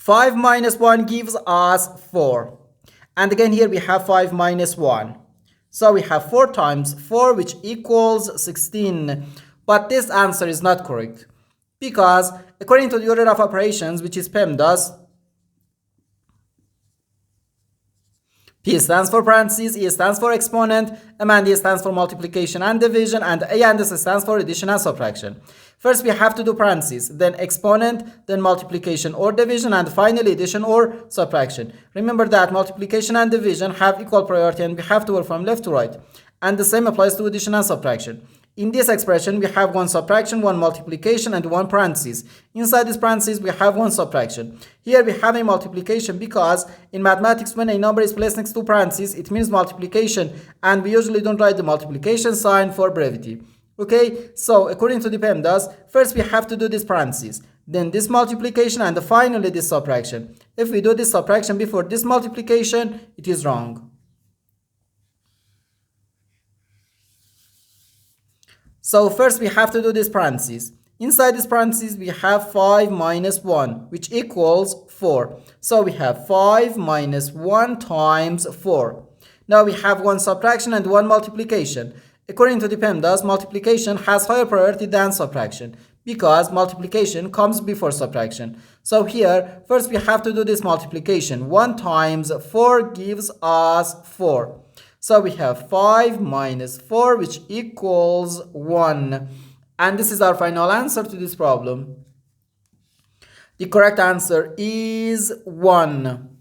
5 minus 1 gives us 4. And again here we have 5 minus 1. So we have 4 times 4, which equals 16. But this answer is not correct, because according to the order of operations, which is PEMDAS, P stands for parentheses, E stands for exponent, M and D stands for multiplication and division, and A and S stands for addition and subtraction. First we have to do parentheses, then exponent, then multiplication or division, and finally addition or subtraction. Remember that multiplication and division have equal priority and we have to work from left to right. And the same applies to addition and subtraction. In this expression, we have one subtraction, one multiplication, and one parenthesis. Inside this parenthesis, we have one subtraction. Here we have a multiplication because in mathematics, when a number is placed next to parentheses, it means multiplication, and we usually don't write the multiplication sign for brevity. Okay, so according to the PEMDAS, first we have to do this parenthesis, then this multiplication, and finally this subtraction. If we do this subtraction before this multiplication, it is wrong. So first we have to do this parentheses. Inside this parentheses we have 5 minus 1, which equals 4. So we have 5 minus 1 times 4. Now we have one subtraction and one multiplication. According to the PEMDAS, multiplication has higher priority than subtraction because multiplication comes before subtraction. So here, first we have to do this multiplication. 1 times 4 gives us 4. So we have 5 minus 4, which equals 1. And this is our final answer to this problem. The correct answer is 1.